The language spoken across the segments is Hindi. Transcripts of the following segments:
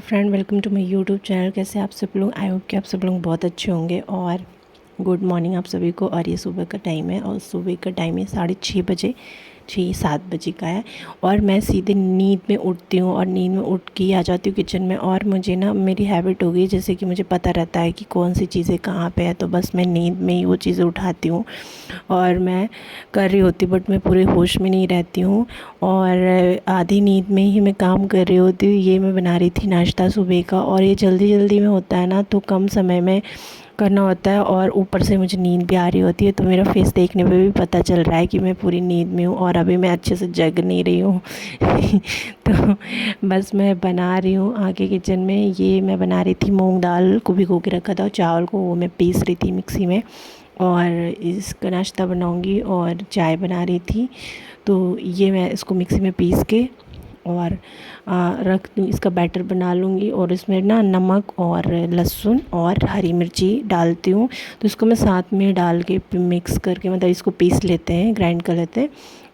Friend, welcome to my YouTube channel. कैसे आप सब लोग? आई होप कि आप सब लोग बहुत अच्छे होंगे। और गुड मॉर्निंग आप सभी को। और ये सुबह का टाइम है और सुबह का टाइम है 6:30 बजे, 6-7 बजे का है। और मैं सीधे नींद में उठती हूँ और नींद में उठ के आ जाती हूँ किचन में। और मुझे ना मेरी हैबिट हो गई, जैसे कि मुझे पता रहता है कि कौन सी चीज़ें कहाँ पे है, तो बस मैं नींद में ही वो चीज़ें उठाती हूँ और मैं कर रही होती, बट मैं पूरे होश में नहीं रहती हूँ और आधी नींद में ही मैं काम कर रही होती हूँ। ये मैं बना रही थी नाश्ता सुबह का, और ये जल्दी जल्दी में होता है ना, तो कम समय में करना होता है और ऊपर से मुझे नींद भी आ रही होती है। तो मेरा फेस देखने पे भी पता चल रहा है कि मैं पूरी नींद में हूँ और अभी मैं अच्छे से जग नहीं रही हूँ। तो बस मैं बना रही हूँ आगे किचन में। ये मैं बना रही थी मूंग दाल को भिगो के रखा था और चावल को वो मैं पीस रही थी मिक्सी में, और इसका नाश्ता बनाऊंगी और चाय बना रही थी। तो ये मैं इसको मिक्सी में पीस के और रख दूँ, इसका बैटर बना लूँगी। और इसमें ना नमक और लहसुन और हरी मिर्ची डालती हूँ। तो इसको मैं साथ में डाल के मिक्स करके, मतलब इसको पीस लेते हैं, ग्राइंड कर लेते हैं।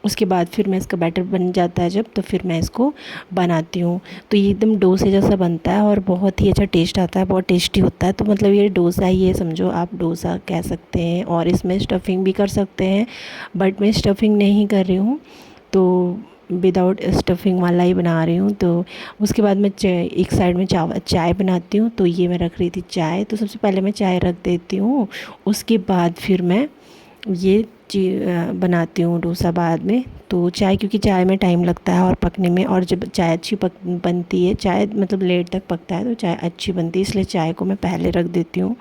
उसके बाद फिर मैं इसका बैटर बन जाता है जब, तो फिर मैं इसको बनाती हूँ। तो ये एकदम डोसे जैसा बनता है और बहुत ही अच्छा टेस्ट आता है, बहुत टेस्टी होता है। तो मतलब ये डोसा ही है, समझो आप डोसा कह सकते हैं। और इसमें स्टफिंग भी कर सकते हैं, बट मैं स्टफिंग नहीं कर रही हूँ, तो विदाउट स्टफिंग वाला ही बना रही हूँ। तो उसके बाद मैं एक साइड में चाय बनाती हूँ। तो ये मैं रख रही थी चाय। तो सबसे पहले मैं चाय रख देती हूँ, उसके बाद फिर मैं ये बनाती हूँ डोसा बाद में। तो चाय, क्योंकि चाय में टाइम लगता है और पकने में, और जब चाय अच्छी बनती है, चाय मतलब लेट तक पकता है तो चाय अच्छी बनती है, इसलिए चाय को मैं पहले रख देती हूँ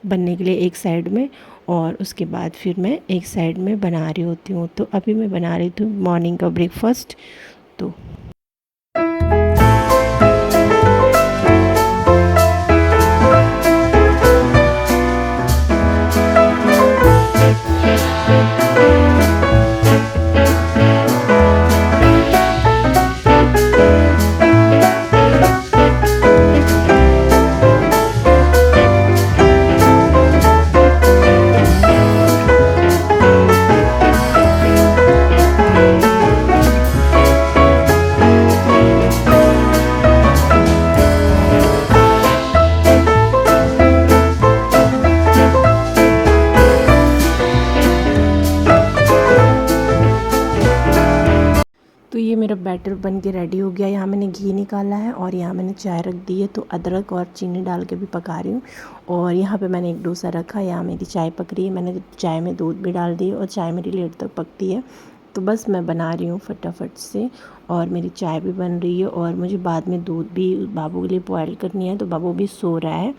बनने के लिए एक साइड में। और उसके बाद फिर मैं एक साइड में बना रही होती हूँ। तो अभी मैं बना रही थी मॉर्निंग का ब्रेकफास्ट। तो ये मेरा बैटर बन के रेडी हो गया। यहाँ मैंने घी निकाला है और यहाँ मैंने चाय रख दी है। तो अदरक और चीनी डाल के भी पका रही हूँ। और यहाँ पे मैंने एक डोसा रखा, यहाँ मेरी चाय पक रही है। मैंने चाय में दूध भी डाल दी और चाय मेरी लेट तक पकती है। तो बस मैं बना रही हूँ फटाफट से, और मेरी चाय भी बन रही है। और मुझे बाद में दूध भी बाबू के लिए बॉयल करनी है, तो बाबू भी सो रहा है।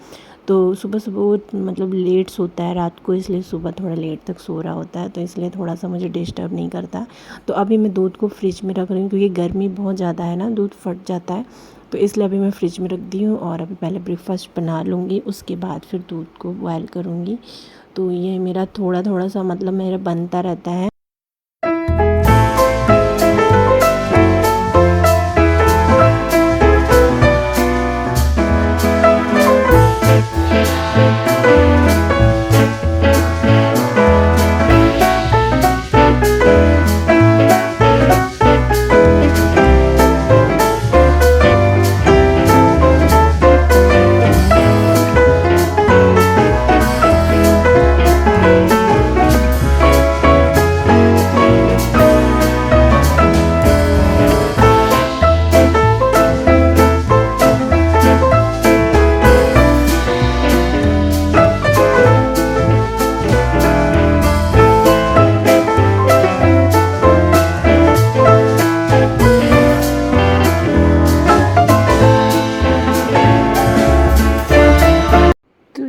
तो सुबह सुबह वो मतलब लेट सोता है रात को, इसलिए सुबह थोड़ा लेट तक सो रहा होता है, तो इसलिए थोड़ा सा मुझे डिस्टर्ब नहीं करता। तो अभी मैं दूध को फ्रिज में रख रही हूँ, क्योंकि गर्मी बहुत ज़्यादा है ना, दूध फट जाता है। तो इसलिए अभी मैं फ्रिज में रख दी हूँ और अभी पहले ब्रेकफास्ट बना लूँगी, उसके बाद फिर दूध को बॉयल करूँगी। तो ये मेरा थोड़ा थोड़ा सा मतलब मेरा बनता रहता है।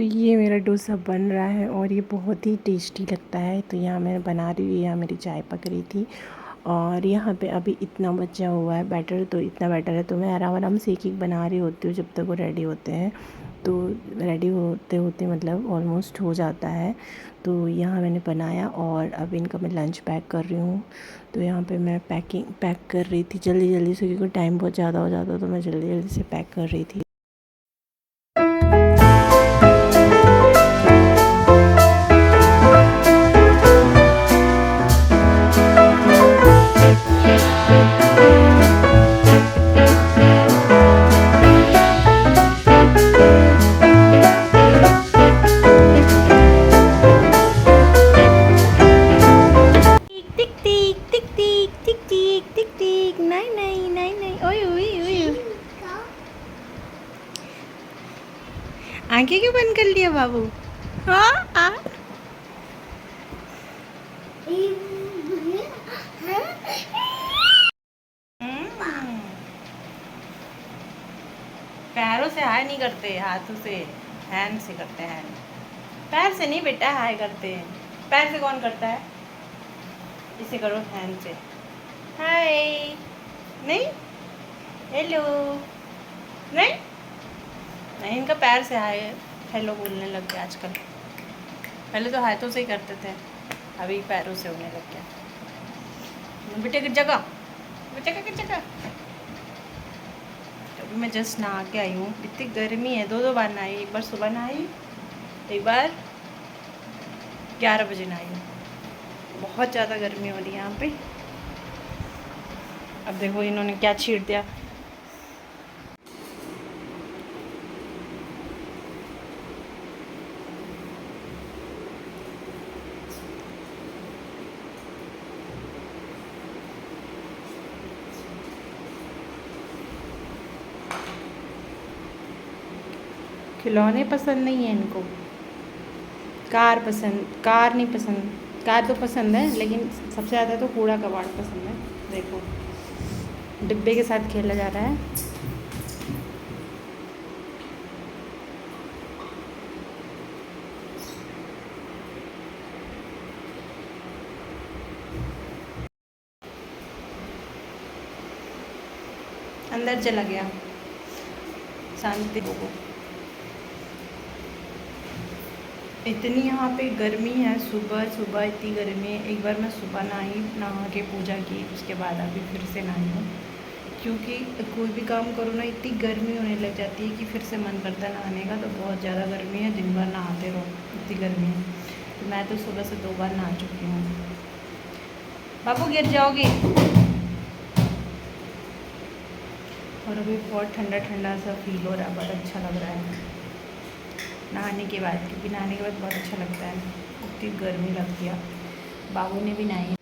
ये मेरा डोसा बन रहा है और ये बहुत ही टेस्टी लगता है। तो यहाँ मैं बना रही हूँ, यहाँ मेरी चाय पक रही थी। और यहाँ पे अभी इतना बचा हुआ है बैटर, तो इतना बैटर है, तो मैं आराम आराम से एक एक बना रही होती हूँ जब तक वो रेडी होते हैं। तो रेडी होते होते मतलब ऑलमोस्ट हो जाता है। तो यहाँ मैंने बनाया और अब इनका मैं लंच पैक कर रही हूँ। तो यहाँ पे मैं पैक कर रही थी जल्दी जल्दी से, क्योंकि टाइम बहुत ज़्यादा हो जाता, तो मैं जल्दी जल्दी से पैक कर रही थी। खेल दिया बाबू। हाँ पैरों से हाय नहीं करते, हाथों से, हैंड से करते हैं। पैर से नहीं बेटा हाय करते हैं। पैर से कौन करता है? इसे करो हैंड से। हाय नहीं, हेलो नहीं नहीं, इनका पैर से हाय हेलो बोलने लग गया आजकल। पहले तो हाथों से ही करते थे, अभी पैरों से होने लग गया। बेटे की जगह, बेटे की जगह। अभी मैं जस्ट नहा के आई हूँ। इतनी गर्मी है, दो बार नहाई। एक बार सुबह नहाई, एक बार 11 बजे नहाई हूँ। बहुत ज़्यादा गर्मी हो रही है यहाँ पे। अब देखो इन्होंने क्या छीट दिया। खिलौने पसंद नहीं है इनको, कार नहीं पसंद। कार तो पसंद है, लेकिन सबसे ज़्यादा तो कूड़ा कबाड़ पसंद है। देखो डिब्बे के साथ खेला जा रहा है। अंदर चला गया, शांति को। इतनी यहाँ पे गर्मी है, सुबह सुबह इतनी गर्मी है। एक बार मैं सुबह नहा के पूजा की, उसके बाद अभी फिर से नहाई हूँ। क्योंकि कोई भी काम करो ना, इतनी गर्मी होने लग जाती है कि फिर से मन करता है नहाने का। तो बहुत ज़्यादा गर्मी है, दिन भर नहाते रहो, इतनी गर्मी है। तो मैं तो सुबह से 2 बार नहा चुकी हूँ। बाबू गिर जाओगी। और अभी बहुत ठंडा ठंडा सा फील हो रहा है, बहुत अच्छा लग रहा है नहाने के बाद। क्योंकि नहाने के बाद बहुत अच्छा लगता है, इतनी गर्मी लगती है। बाबू ने भी नहाई।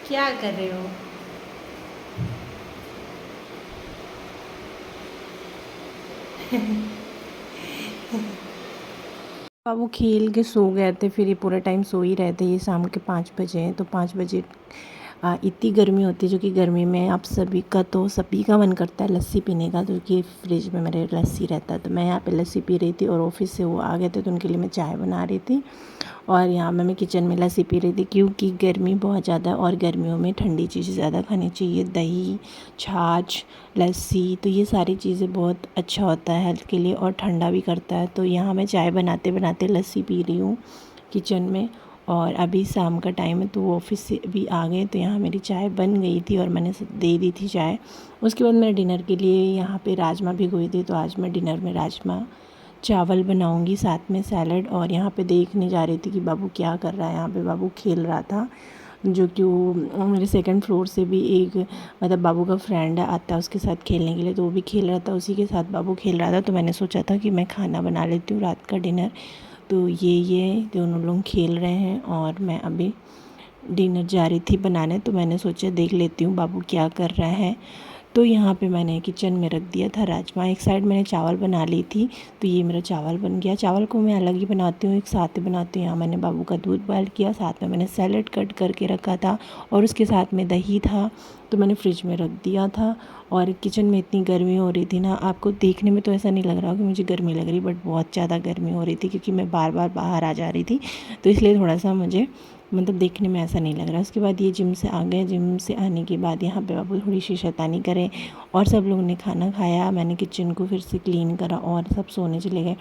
क्या कर रहे हो? बाबू खेल के सो गए थे, फिर ये पूरा टाइम सो ही रहे थे। ये शाम के 5 बजे हैं, तो 5 बजे इतनी गर्मी होती है, जो कि गर्मी में आप सभी का मन करता है लस्सी पीने का। तो कि फ्रिज में मेरे लस्सी रहता है, तो मैं यहाँ पे लस्सी पी रही थी। और ऑफिस से वो आ गए थे, तो उनके लिए मैं चाय बना रही थी। और यहाँ मैं किचन में लस्सी पी रही थी, क्योंकि गर्मी बहुत ज़्यादा है और गर्मियों में ठंडी चीज़ें ज़्यादा खानी चाहिए। दही, छाछ, लस्सी, तो ये सारी चीज़ें बहुत अच्छा होता है हेल्थ के लिए और ठंडा भी करता है। तो यहाँ मैं चाय बनाते बनाते लस्सी पी रही हूँ किचन में। और अभी शाम का टाइम है, तो वो ऑफिस से भी आ गए। तो यहाँ मेरी चाय बन गई थी और मैंने दे दी थी चाय। उसके बाद मैं डिनर के लिए यहाँ पे राजमा भिगोई थी। तो आज मैं डिनर में राजमा चावल बनाऊंगी, साथ में सैलड। और यहाँ पे देखने जा रही थी कि बाबू क्या कर रहा है। यहाँ पे बाबू खेल रहा था, जो कि वो मेरे सेकंड फ्लोर से भी एक मतलब बाबू का फ्रेंड आता है उसके साथ खेलने के लिए, तो वो भी खेल रहा था। उसी के साथ बाबू खेल रहा था। तो मैंने सोचा था कि मैं खाना बना लेती हूँ रात का डिनर। तो ये दोनों लोग खेल रहे हैं और मैं अभी डिनर जा रही थी बनाने। तो मैंने सोचा देख लेती हूँ बाबू क्या कर रहा है। तो यहाँ पे मैंने किचन में रख दिया था राजमा। एक साइड मैंने चावल बना ली थी, तो ये मेरा चावल बन गया। चावल को मैं अलग ही बनाती हूँ, एक साथ ही बनाती हूँ। यहाँ मैंने बाबू का दूध बॉयल किया, साथ में मैंने सैलेड कट करके रखा था और उसके साथ में दही था, तो मैंने फ्रिज में रख दिया था। और किचन में इतनी गर्मी हो रही थी ना, आपको देखने में तो ऐसा नहीं लग रहा कि मुझे गर्मी लग रही, बट बहुत ज़्यादा गर्मी हो रही थी, क्योंकि मैं बार बार बाहर आ जा रही थी। तो इसलिए थोड़ा सा मुझे मतलब देखने में ऐसा नहीं लग रहा। उसके बाद ये जिम से आ गए। जिम से आने के बाद यहाँ पे बाबू थोड़ी सी शैतानी करें और सब लोगों ने खाना खाया। मैंने किचन को फिर से क्लीन करा और सब सोने चले गए।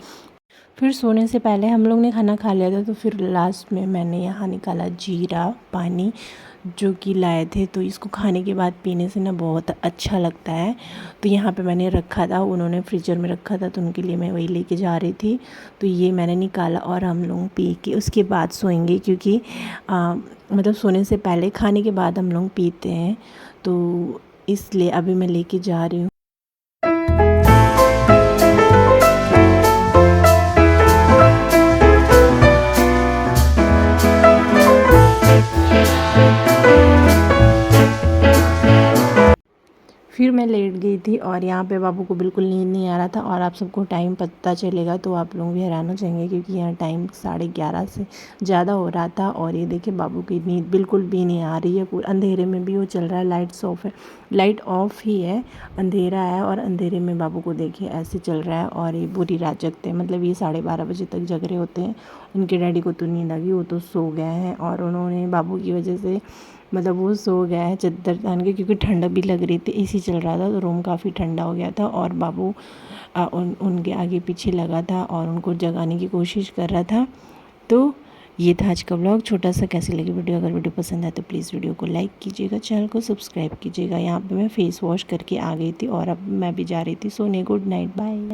फिर सोने से पहले हम लोग ने खाना खा लिया था। तो फिर लास्ट में मैंने यहाँ निकाला जीरा पानी, जो कि लाए थे। तो इसको खाने के बाद पीने से ना बहुत अच्छा लगता है। तो यहाँ पे मैंने रखा था, उन्होंने फ्रीजर में रखा था, तो उनके लिए मैं वही लेके जा रही थी। तो ये मैंने निकाला और हम लोग पी के उसके बाद सोएंगे, क्योंकि मतलब सोने से पहले खाने के बाद हम लोग पीते हैं। तो इसलिए अभी मैं लेके जा रही हूँ। फिर मैं लेट गई थी और यहाँ पे बाबू को बिल्कुल नींद नहीं आ रहा था। और आप सबको टाइम पता चलेगा तो आप लोग भी हैरान हो जाएंगे क्योंकि यहाँ टाइम 11:30 से ज़्यादा हो रहा था। और ये देखिए बाबू की नींद बिल्कुल भी नहीं आ रही है। पूरे अंधेरे में भी वो चल रहा है, लाइट्स ऑफ है, लाइट ऑफ ही है, अंधेरा है और अंधेरे में बाबू को देखिए ऐसे चल रहा है। और ये पूरी रात जगते हैं, मतलब ये 12:30 बजे तक जग रहे होते हैं। उनके डैडी को तो नींद आ गई, वो तो सो गए हैं और उन्होंने बाबू की वजह से मतलब वो सो गया है चद्दर तान के, क्योंकि ठंडक भी लग रही थी, एसी चल रहा था तो रूम काफ़ी ठंडा हो गया था। और बाबू उनके आगे पीछे लगा था और उनको जगाने की कोशिश कर रहा था। तो ये था आज का व्लॉग छोटा सा। कैसी लगी वीडियो? अगर वीडियो पसंद आए तो प्लीज़ वीडियो को लाइक कीजिएगा, चैनल को सब्सक्राइब कीजिएगा। यहाँ पे मैं फेस वॉश करके आ गई थी और अब मैं भी जा रही थी सोने। Good night, bye.